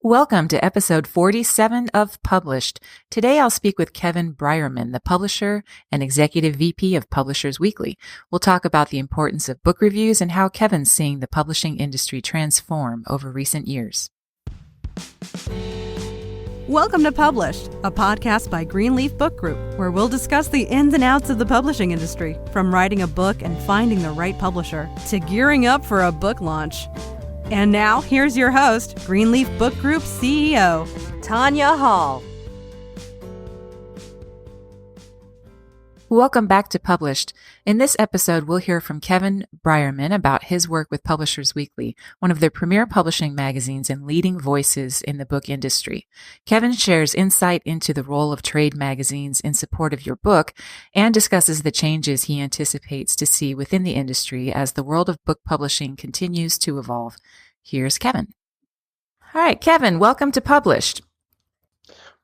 Welcome to episode 47 of Published. Today I'll speak with Cevin Bryerman, the publisher and executive VP of Publishers Weekly. We'll talk about the importance of book reviews and how Kevin's seeing the publishing industry transform over recent years. Welcome to Published, a podcast by Greenleaf Book Group, where we'll discuss the ins and outs of the publishing industry, from writing a book and finding the right publisher to gearing up for a book launch. And now, here's your host, Greenleaf Book Group CEO, Tanya Hall. Welcome back to Published. In this episode, we'll hear from Cevin Bryerman about his work with Publishers Weekly, one of their premier publishing magazines and leading voices in the book industry. Cevin shares insight into the role of trade magazines in support of your book and discusses the changes he anticipates to see within the industry as the world of book publishing continues to evolve. Here's Cevin. All right, Cevin, welcome to Published.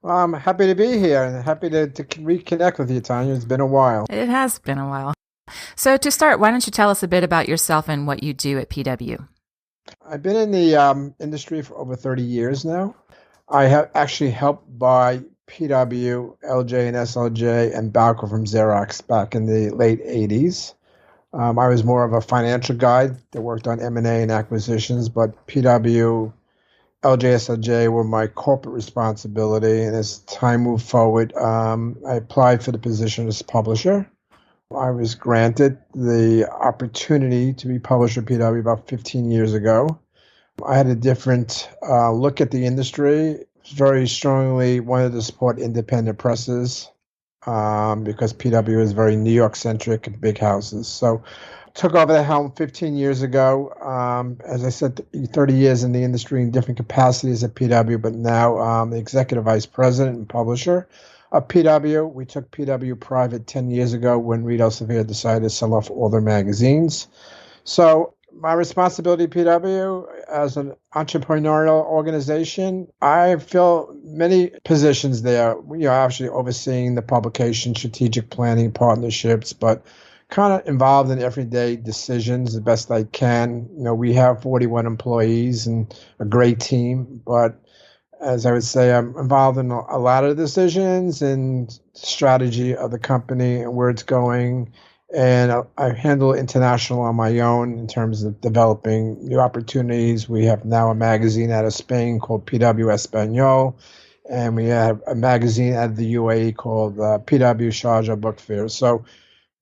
Well, I'm happy to be here and happy to reconnect with you, Tanya. It's been a while. It has been a while. So to start, why don't you tell us a bit about yourself and what you do at PW? I've been in the industry for over 30 years now. I have actually helped buy PW, LJ and SLJ, and Balco from Xerox back in the late 80s. I was more of a financial guy that worked on M&A and acquisitions, but PW, LJ were my corporate responsibility, and as time moved forward, I applied for the position as publisher. I was granted the opportunity to be publisher at PW about 15 years ago. I had a different look at the industry, very strongly wanted to support independent presses because PW is very New York-centric and big houses. So took over the helm 15 years ago. As I said, 30 years in the industry in different capacities at PW, but now the executive vice president and publisher of PW. We took PW private 10 years ago when Reed Elsevier decided to sell off all their magazines. So my responsibility at PW as an entrepreneurial organization, I fill many positions there. Actually overseeing the publication, strategic planning, partnerships, but kind of involved in everyday decisions the best I can. We have 41 employees and a great team, but as I would say, I'm involved in a lot of decisions and strategy of the company and where it's going. And I handle international on my own in terms of developing new opportunities. We have now a magazine out of Spain called PW Espanol, and we have a magazine out of the UAE called PW Sharjah Book Fair. So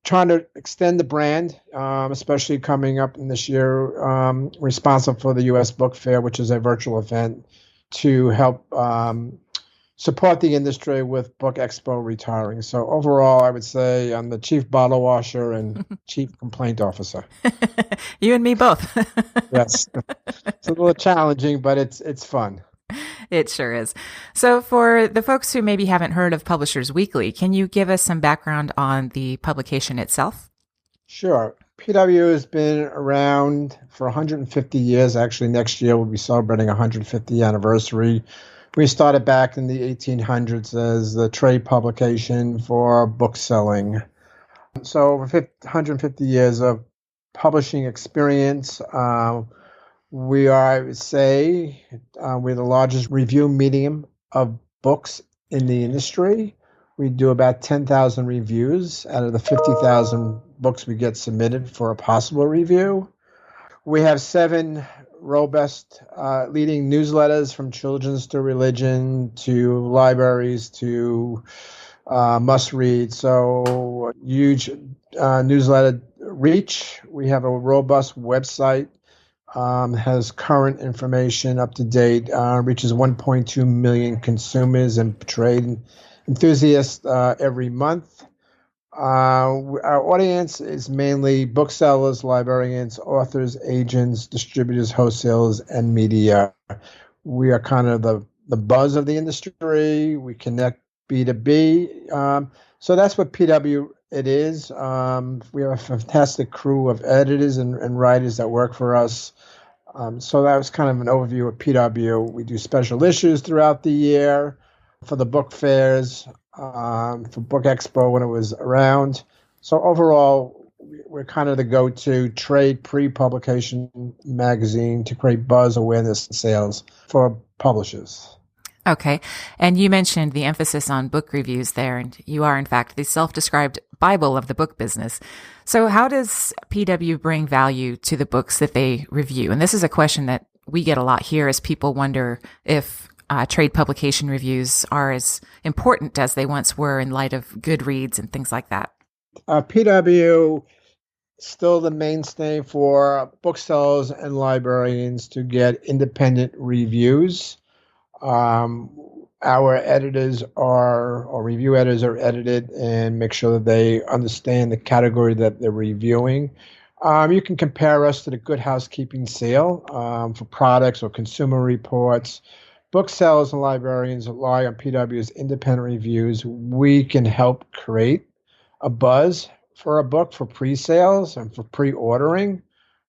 trying to extend the brand, especially coming up in this year, responsible for the U.S. Book Fair, which is a virtual event, to help support the industry with Book Expo retiring. So overall, I would say I'm the chief bottle washer and chief complaint officer. You and me both. Yes. It's a little challenging, but it's fun. It sure is. So for the folks who maybe haven't heard of Publishers Weekly, can you give us some background on the publication itself? Sure. PW has been around for 150 years. Actually, next year we'll be celebrating 150th anniversary. We started back in the 1800s as the trade publication for book selling. So over 150 years of publishing experience. We are, I would say, we're the largest review medium of books in the industry. We do about 10,000 reviews out of the 50,000 books we get submitted for a possible review. We have 7 robust leading newsletters from children's to religion to libraries to must-read. So huge newsletter reach. We have a robust website. Has current information up to date, reaches 1.2 million consumers and trade enthusiasts every month. Our audience is mainly booksellers, librarians, authors, agents, distributors, wholesalers, and media. We are kind of the buzz of the industry. We connect B2B. So that's what PW it is. We have a fantastic crew of editors and writers that work for us. So that was kind of an overview of PW. We do special issues throughout the year for the book fairs, for Book Expo when it was around. So overall, we're kind of the go-to trade pre-publication magazine to create buzz, awareness, and sales for publishers. Okay. And you mentioned the emphasis on book reviews there, and you are, in fact, the self-described Bible of the book business. So how does PW bring value to the books that they review? And this is a question that we get a lot here as people wonder if trade publication reviews are as important as they once were in light of Goodreads and things like that. PW still the mainstay for booksellers and librarians to get independent reviews. Our editors or review editors are edited and make sure that they understand the category that they're reviewing. You can compare us to the Good Housekeeping Sale for products or consumer reports. Booksellers and librarians rely on PW's independent reviews. We can help create a buzz for a book for pre-sales and for pre-ordering.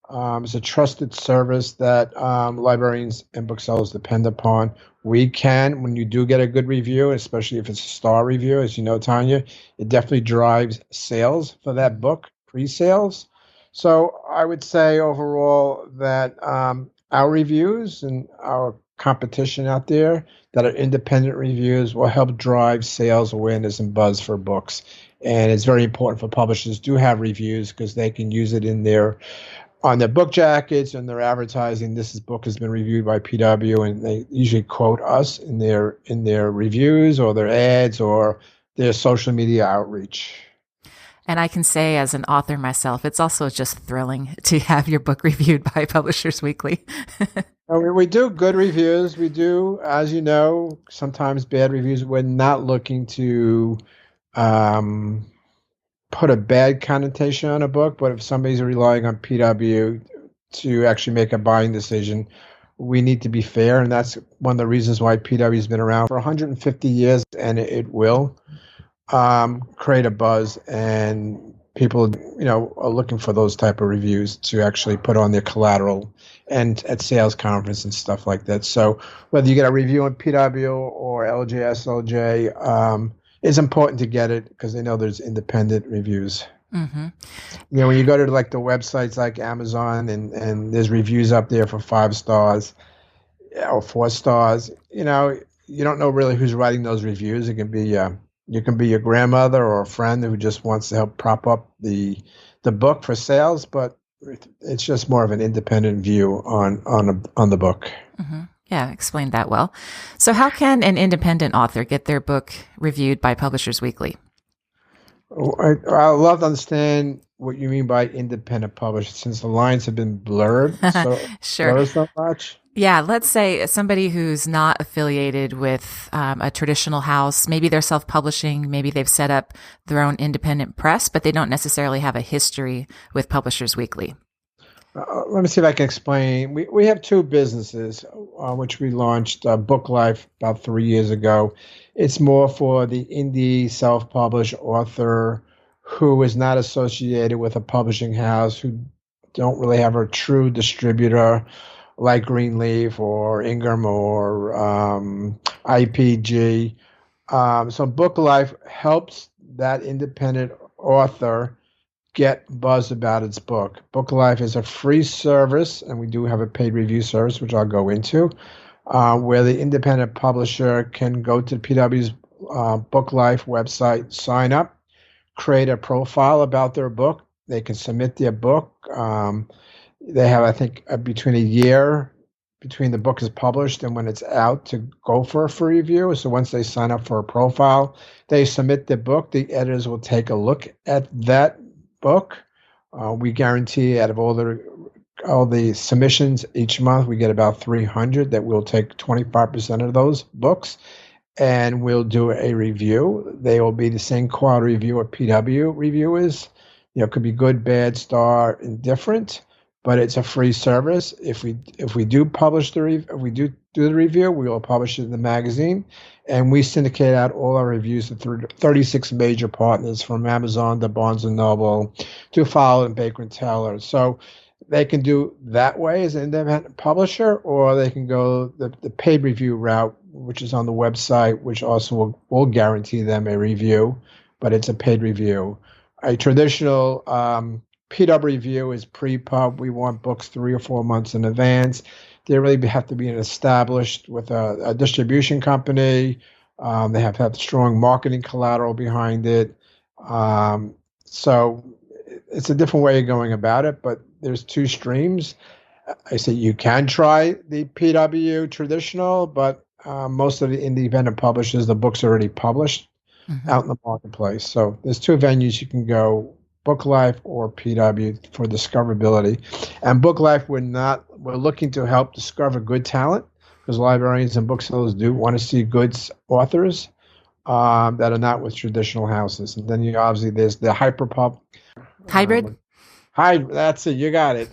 It's a trusted service that librarians and booksellers depend upon. We can, when you do get a good review, especially if it's a star review, as you know, Tanya, it definitely drives sales for that book, pre-sales. So I would say overall that our reviews and our competition out there that are independent reviews will help drive sales, awareness, and buzz for books. And it's very important for publishers to have reviews because they can use it on their book jackets and their advertising. This book has been reviewed by PW, and they usually quote us in their reviews or their ads or their social media outreach. And I can say as an author myself, it's also just thrilling to have your book reviewed by Publishers Weekly. We do good reviews. We do, as you know, sometimes bad reviews. We're not looking to put a bad connotation on a book, but if somebody's relying on PW to actually make a buying decision, we need to be fair. And that's one of the reasons why PW has been around for 150 years, and it will create a buzz, and people, are looking for those type of reviews to actually put on their collateral and at sales conference and stuff like that. So whether you get a review on PW or LJSLJ, it's important to get it because they know there's independent reviews. Mm-hmm. When you go to like the websites like Amazon and there's reviews up there for 5 stars or 4 stars, you don't know really who's writing those reviews. It can be you can be your grandmother or a friend who just wants to help prop up the book for sales, but it's just more of an independent view on the book. Mm-hmm. Yeah, explained that well. So how can an independent author get their book reviewed by Publishers Weekly? I love to understand what you mean by independent publisher, since the lines have been blurred Sure. so much. Yeah, let's say somebody who's not affiliated with a traditional house, maybe they're self-publishing, maybe they've set up their own independent press, but they don't necessarily have a history with Publishers Weekly. Let me see if I can explain. We have 2 businesses, which we launched Book Life about 3 years ago. It's more for the indie self-published author who is not associated with a publishing house, who don't really have a true distributor like Greenleaf or Ingram or IPG. So Book Life helps that independent author get buzz about its book. Book Life is a free service, and we do have a paid review service, which I'll go into, where the independent publisher can go to PW's Book Life website, sign up, create a profile about their book. They can submit their book. They have, I think, between a year between the book is published and when it's out to go for a free review. So once they sign up for a profile, they submit their book. The editors will take a look at that book. We guarantee out of all the submissions each month, we get about 300 that we'll take 25% of those books and we'll do a review. They will be the same quality review a PW review is. It could be good, bad, star, indifferent, but it's a free service. If we do publish if we do the review, we will publish it in the magazine, and we syndicate out all our reviews to 36 major partners, from Amazon to Barnes and Noble to Fowler and Baker and Taylor. So they can do that way as an independent publisher, or they can go the paid review route, which is on the website, which also will guarantee them a review, but it's a paid review. A traditional PW Review is pre-pub. We want books 3 or 4 months in advance. They really have to be established with a distribution company. They have to have strong marketing collateral behind it. So it's a different way of going about it, but there's two streams. I say you can try the PW traditional, but most of the independent publishers, the book's already published out in the marketplace. So there's two venues you can go, Book Life or PW for discoverability. And Book Life, we're looking to help discover good talent because librarians and booksellers do want to see good authors that are not with traditional houses. And then obviously there's the hyperpub. Hybrid? That's it. You got it.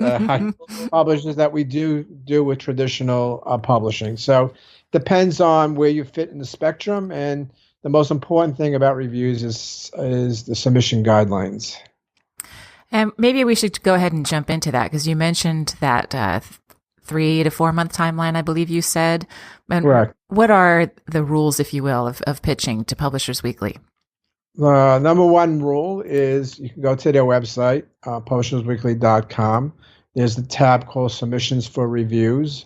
Publishers that we do with traditional publishing. So depends on where you fit in the spectrum. And the most important thing about reviews is the submission guidelines. And maybe we should go ahead and jump into that because you mentioned that 3 to 4 month timeline, I believe you said. And correct. What are the rules, if you will, of pitching to Publishers Weekly? The number one rule is you can go to their website, publishersweekly.com. There's the tab called Submissions for Reviews.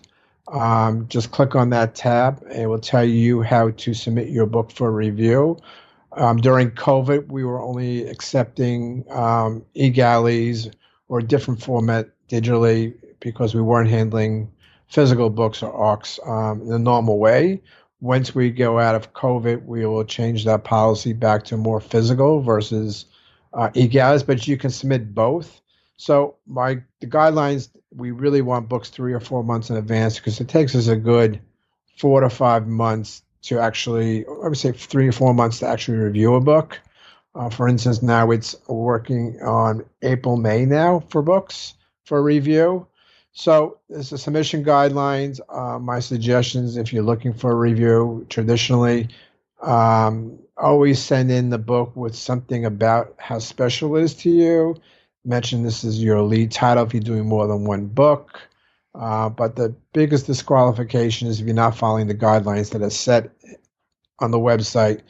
Just click on that tab and it will tell you how to submit your book for review. During COVID, we were only accepting e-galleys or different format digitally because we weren't handling physical books or ARCs in the normal way. Once we go out of COVID, we will change that policy back to more physical versus e-galleys, but you can submit both. So the guidelines, we really want books 3 or 4 months in advance because it takes us a good 4 to 5 months to actually, I would say 3 or 4 months to actually review a book. For instance, now it's working on April, May now for books for review. So there's the submission guidelines. My suggestions, if you're looking for a review, traditionally, always send in the book with something about how special it is to you. Mention this is your lead title if you're doing more than one book. But the biggest disqualification is if you're not following the guidelines that are set on the website,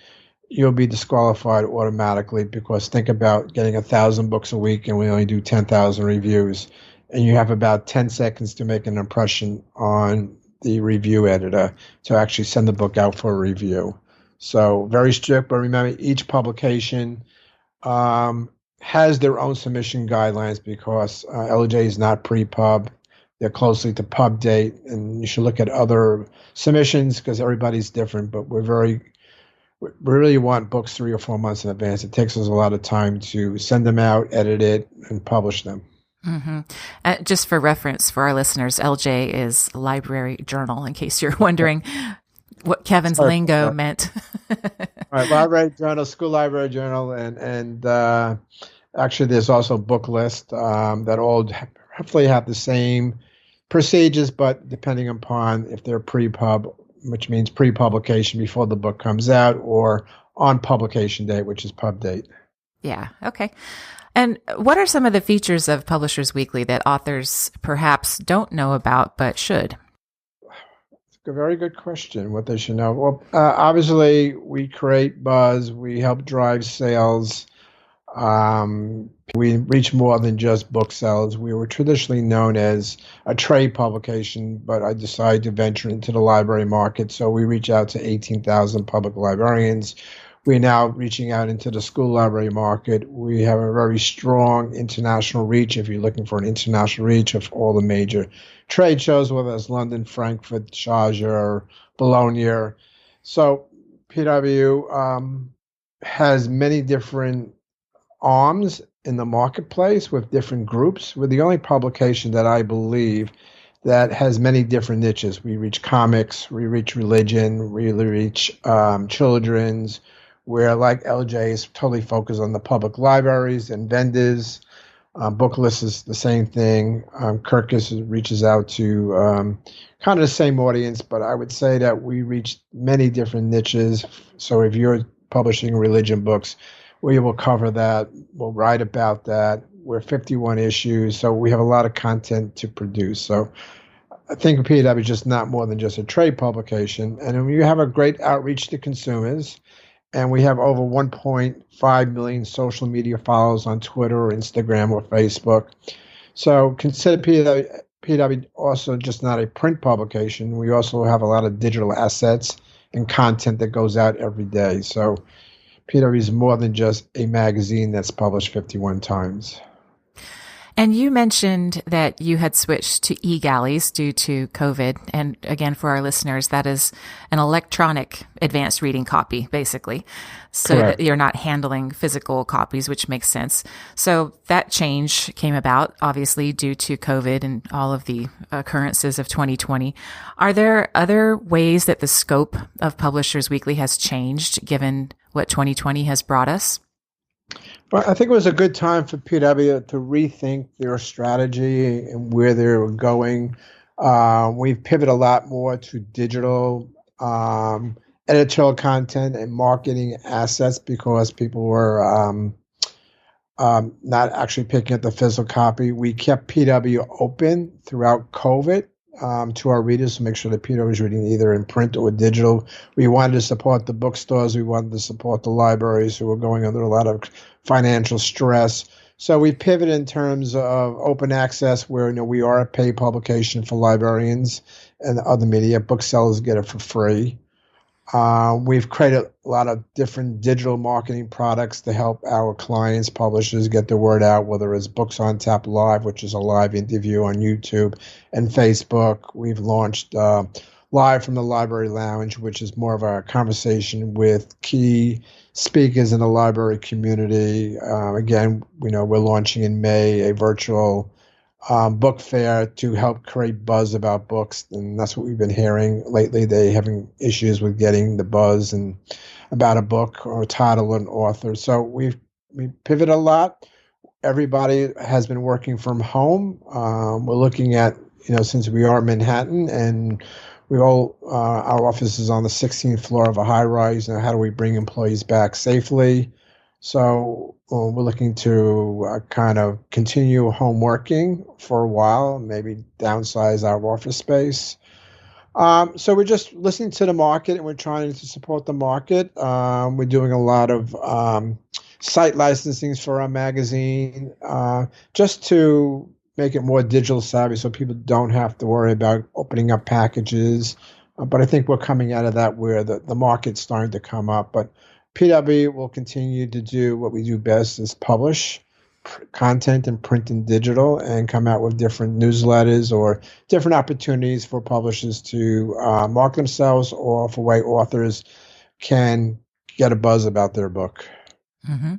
you'll be disqualified automatically because think about getting 1,000 books a week and we only do 10,000 reviews. And you have about 10 seconds to make an impression on the review editor to actually send the book out for a review. So very strict, but remember each publication has their own submission guidelines because LJ is not pre-pub. They're closely to pub date, and you should look at other submissions because everybody's different, but we really want books 3 or 4 months in advance. It takes us a lot of time to send them out, edit it, and publish them. Mm-hmm. Just for reference for our listeners, LJ is Library Journal, in case you're wondering what Kevin's lingo meant. All right, Library Journal, School Library Journal, and actually there's also Book List that all hopefully have the same procedures, but depending upon if they're pre-pub, which means pre-publication before the book comes out, or on publication date, which is pub date. Yeah, okay. And what are some of the features of Publishers Weekly that authors perhaps don't know about but should? It's a very good question, what they should know. Well, obviously, we create buzz. We help drive sales. We reach more than just booksellers. We were traditionally known as a trade publication, but I decided to venture into the library market. So we reach out to 18,000 public librarians. We're now reaching out into the school library market. We have a very strong international reach. If you're looking for an international reach of all the major trade shows, whether it's London, Frankfurt, Sharjah, Bologna. So PW has many different arms in the marketplace with different groups. We're the only publication that I believe that has many different niches. We reach comics, we reach religion, we reach children's, where like LJ is totally focused on the public libraries and vendors. Booklist is the same thing. Kirkus reaches out to kind of the same audience, but I would say that we reach many different niches. So if you're publishing religion books, we will cover that. We'll write about that. We're 51 issues, so we have a lot of content to produce. So I think PW is just not more than just a trade publication. And we have a great outreach to consumers. and we have over 1.5 million social media followers on Twitter or Instagram or Facebook. So consider PW also just not a print publication. We also have a lot of digital assets and content that goes out every day. So PW is more than just a magazine that's published 51 times. And you mentioned that you had switched to e-galleys due to COVID. And again, for our listeners, that is an electronic advanced reading copy, basically, so Correct. that you're not handling physical copies, which makes sense. So that change came about, obviously, due to COVID and all of the occurrences of 2020. Are there other ways that the scope of Publishers Weekly has changed, given what 2020 has brought us? Well, I think it was a good time for PW to rethink their strategy and where they were going. We've pivoted a lot more to digital editorial content and marketing assets because people were not actually picking up the physical copy. We kept PW open throughout COVID to our readers to make sure that PW was reading either in print or digital. We wanted to support the bookstores. We wanted to support the libraries who were going under a lot of financial stress. So we pivoted in terms of open access, where we are a paid publication for librarians and other media. Booksellers get it for free. We've created a lot of different digital marketing products to help our clients, publishers, get the word out, whether it's Books on Tap Live, which is a live interview on YouTube and Facebook. We've launched Live from the Library Lounge, which is more of a conversation with key speakers in the library community. Again, we're launching in May a virtual book fair to help create buzz about books, and that's what we've been hearing lately. They're having issues with getting the buzz and about a book or a title or an author. So we pivot a lot. Everybody has been working from home. We're looking at, since we are Manhattan and our office is on the 16th floor of a high rise. Now, how do we bring employees back safely? So we're looking to kind of continue home working for a while, maybe downsize our office space. So we're just listening to the market and we're trying to support the market. We're doing a lot of site licensings for our magazine just to make it more digital savvy so people don't have to worry about opening up packages. But I think we're coming out of that where the market's starting to come up. But PW will continue to do what we do best, is publish content in print and digital and come out with different newsletters or different opportunities for publishers to market themselves or for way authors can get a buzz about their book. Mm-hmm.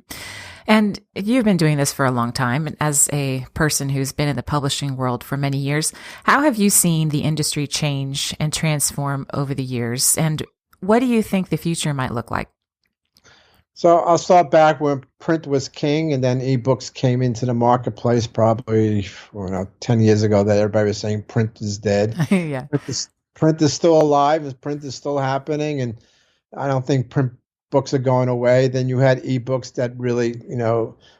And you've been doing this for a long time. And as a person who's been in the publishing world for many years, how have you seen the industry change and transform over the years? And what do you think the future might look like? So I'll start back when print was king and then ebooks came into the marketplace probably 10 years ago that everybody was saying print is dead. Yeah. Print is still alive. Print is still happening. And I don't think print books are going away. Then you had ebooks that really,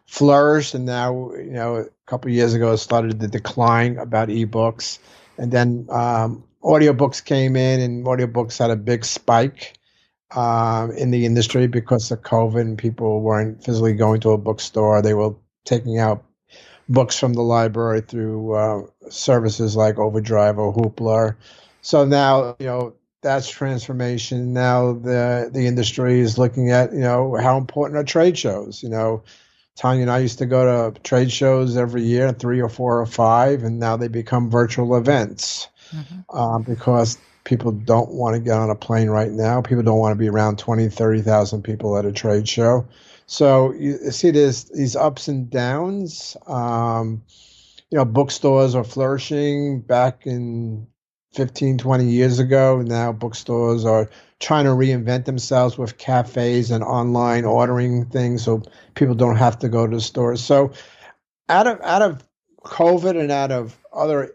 flourished. And now, a couple of years ago, it started to decline about ebooks. And then audiobooks came in and audiobooks had a big spike in the industry because of COVID and people weren't physically going to a bookstore. They were taking out books from the library through services like Overdrive or Hoopla. So now, that's transformation. Now the industry is looking at, how important are trade shows. Tanya and I used to go to trade shows every year, 3 or 4 or 5, and now they become virtual events because people don't want to get on a plane right now. People don't want to be around 20, 30,000 people at a trade show. So you see these ups and downs. Bookstores are flourishing back in 15, 20 years ago. Now bookstores are trying to reinvent themselves with cafes and online ordering things so people don't have to go to the stores. So out of COVID and out of other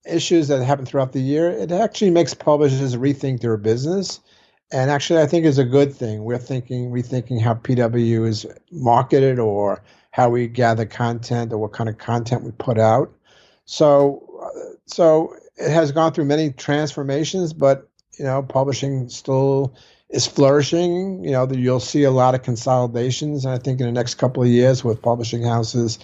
issues that happen throughout the year, it actually makes publishers rethink their business. And actually, I think is a good thing. We're rethinking how PW is marketed or how we gather content or what kind of content we put out. So it has gone through many transformations, but publishing still is flourishing. You'll see a lot of consolidations, and I think in the next couple of years with publishing houses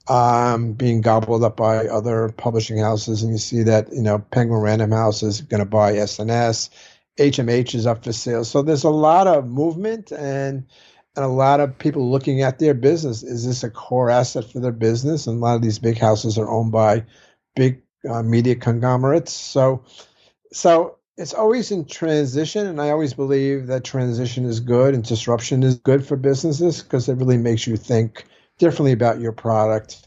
being gobbled up by other publishing houses, and you see that Penguin Random House is going to buy SNS, HMH is up for sale. So there's a lot of movement and a lot of people looking at their business. Is this a core asset for their business? And a lot of these big houses are owned by big media conglomerates. So it's always in transition, and I always believe that transition is good and disruption is good for businesses because it really makes you think differently about your product.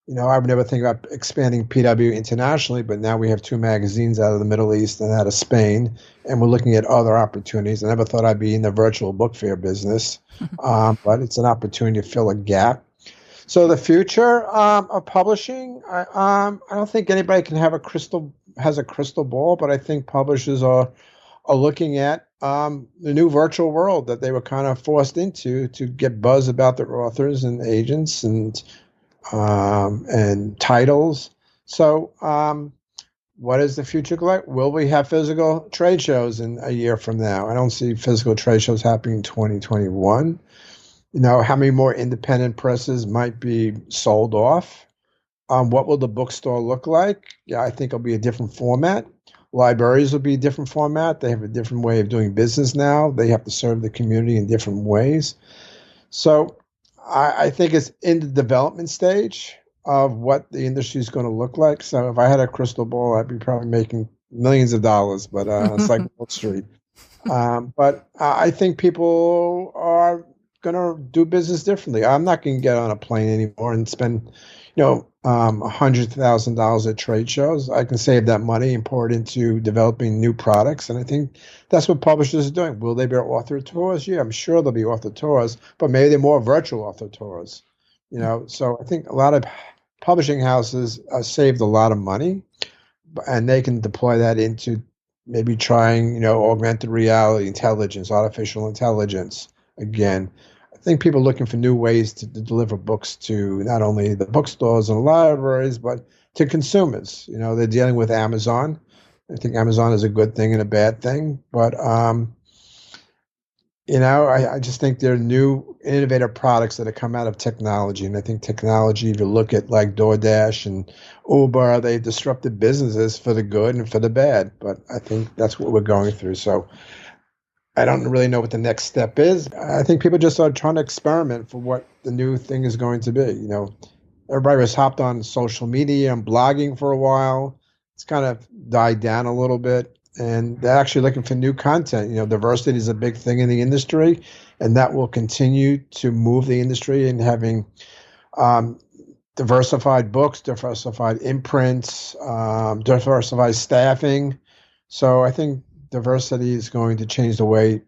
I would never think about expanding PW internationally, but now we have 2 magazines out of the Middle East and out of Spain, and we're looking at other opportunities. I never thought I'd be in the virtual book fair business, but it's an opportunity to fill a gap. So the future of publishing, I don't think anybody has a crystal ball, but I think publishers are looking at the new virtual world that they were kind of forced into to get buzz about their authors and agents and titles. So what is the future like? Will we have physical trade shows in a year from now? I don't see physical trade shows happening in 2021. How many more independent presses might be sold off? What will the bookstore look like? Yeah, I think it'll be a different format. Libraries will be a different format. They have a different way of doing business now. They have to serve the community in different ways. So I think it's in the development stage of what the industry is going to look like. So if I had a crystal ball, I'd be probably making millions of dollars, but it's like Wall Street. But I think people are going to do business differently. I'm not going to get on a plane anymore and spend, $100,000 at trade shows. I can save that money and pour it into developing new products. And I think that's what publishers are doing. Will they be author tours? Yeah, I'm sure there'll be author tours, but maybe they're more virtual author tours. So I think a lot of publishing houses saved a lot of money, and they can deploy that into maybe trying, augmented reality, artificial intelligence again. I think people are looking for new ways to deliver books to not only the bookstores and libraries, but to consumers. They're dealing with Amazon. I think Amazon is a good thing and a bad thing, but I just think there are new innovative products that have come out of technology, and I think technology, if you look at like DoorDash and Uber, they disrupted businesses for the good and for the bad. But I think that's what we're going through. So I don't really know what the next step is. I think people just are trying to experiment for what the new thing is going to be. Everybody was hopped on social media and blogging for a while. It's kind of died down a little bit, and they're actually looking for new content. Diversity is a big thing in the industry, and that will continue to move the industry in having diversified books, diversified imprints, diversified staffing. So I think diversity is going to change the way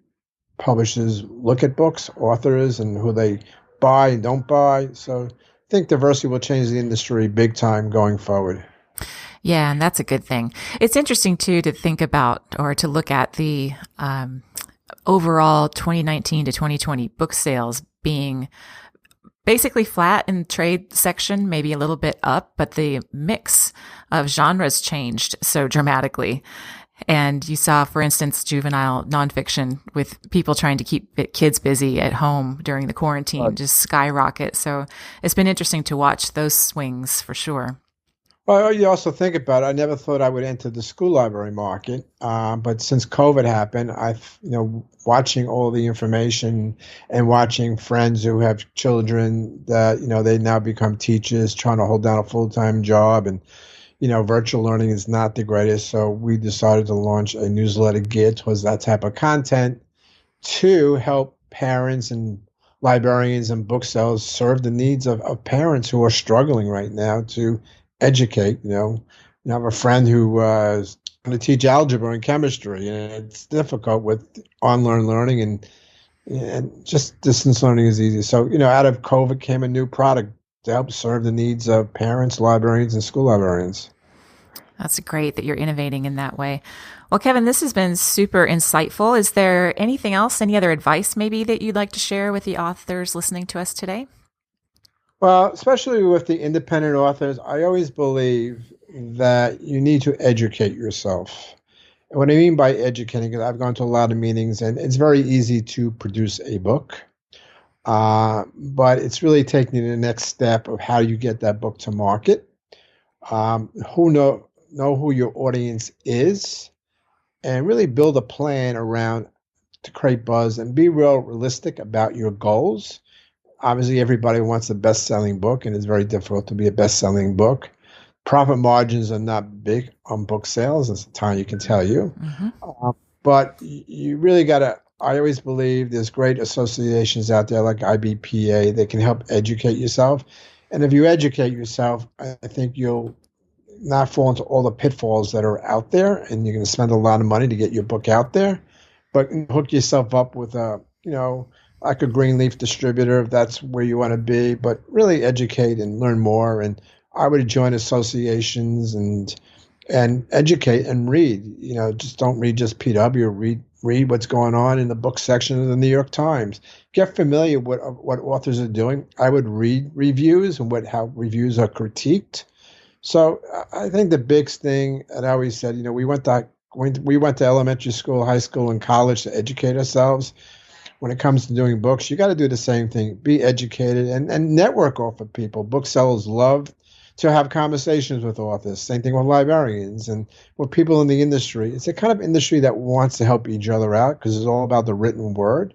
publishers look at books, authors, and who they buy and don't buy. So I think diversity will change the industry big time going forward. Yeah, and that's a good thing. It's interesting, too, to think about or to look at the overall 2019 to 2020 book sales being basically flat in the trade section, maybe a little bit up, but the mix of genres changed so dramatically. And you saw, for instance, juvenile nonfiction with people trying to keep kids busy at home during the quarantine just skyrocket. So it's been interesting to watch those swings for sure. Well, you also think about it. I never thought I would enter the school library market, but since COVID happened, I've watching all the information and watching friends who have children that they now become teachers, trying to hold down a full-time job, and virtual learning is not the greatest. So we decided to launch a newsletter geared towards that type of content to help parents and librarians and booksellers serve the needs of parents who are struggling right now to educate. I have a friend who is going to teach algebra and chemistry, and it's difficult with online learning and just distance learning is easy. So, out of COVID came a new product to help serve the needs of parents, librarians, and school librarians. That's great that you're innovating in that way. Well, Kevin, this has been super insightful. Is there anything else, any other advice maybe that you'd like to share with the authors listening to us today? Well, especially with the independent authors, I always believe that you need to educate yourself. And what I mean by educating, because I've gone to a lot of meetings, and it's very easy to produce a book. But it's really taking the next step of how you get that book to market. Who know who your audience is, and really build a plan around to create buzz and be realistic about your goals. Obviously, everybody wants a best-selling book, and it's very difficult to be a best-selling book. Profit margins are not big on book sales, as Tanya can tell you. Mm-hmm. But you really got to, I always believe there's great associations out there like IBPA that can help educate yourself. And if you educate yourself, I think you'll not fall into all the pitfalls that are out there, and you're going to spend a lot of money to get your book out there. But hook yourself up with like a Greenleaf distributor if that's where you want to be. But really educate and learn more. And I would join associations and educate and read. Just don't read just PW. Read what's going on in the book section of the New York Times. Get familiar with what authors are doing. I would read reviews and how reviews are critiqued. So I think the big thing, and I always said, we went to elementary school, high school, and college to educate ourselves. When it comes to doing books, you got to do the same thing. Be educated and network off of people. Booksellers love to have conversations with authors. Same thing with librarians and with people in the industry. It's a kind of industry that wants to help each other out because it's all about the written word.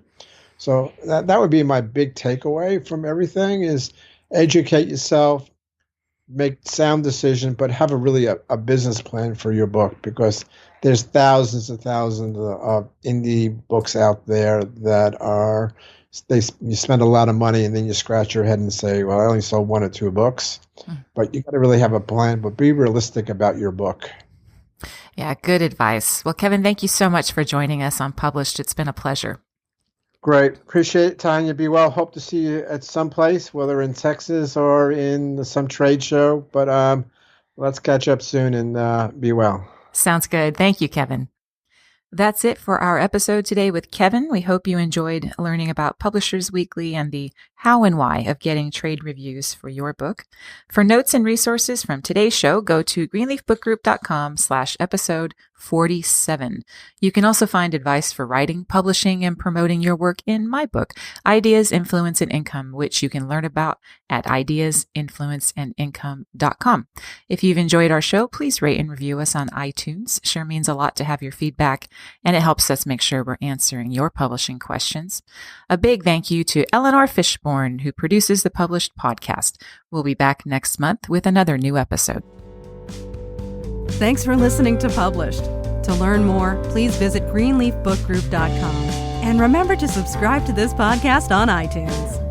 So that would be my big takeaway from everything is educate yourself, make sound decisions, but have a business plan for your book because there's thousands and thousands of indie books out there that you spend a lot of money and then you scratch your head and say, well, I only sold 1 or 2 books. But you got to really have a plan, but be realistic about your book. Yeah, good advice. Well, Cevin, thank you so much for joining us on Published. It's been a pleasure. Great. Appreciate it, Tanya. Be well. Hope to see you at some place, whether in Texas or in some trade show. But let's catch up soon and be well. Sounds good. Thank you, Cevin. That's it for our episode today with Cevin. We hope you enjoyed learning about Publishers Weekly and the how and why of getting trade reviews for your book. For notes and resources from today's show, go to greenleafbookgroup.com/episode 47. You can also find advice for writing, publishing, and promoting your work in my book, Ideas, Influence, and Income, which you can learn about at ideasinfluenceandincome.com. If you've enjoyed our show, please rate and review us on iTunes. Sure means a lot to have your feedback, and it helps us make sure we're answering your publishing questions. A big thank you to Eleanor Fishborn, who produces the Published podcast. We'll be back next month with another new episode. Thanks for listening to Published. To learn more, please visit greenleafbookgroup.com. And remember to subscribe to this podcast on iTunes.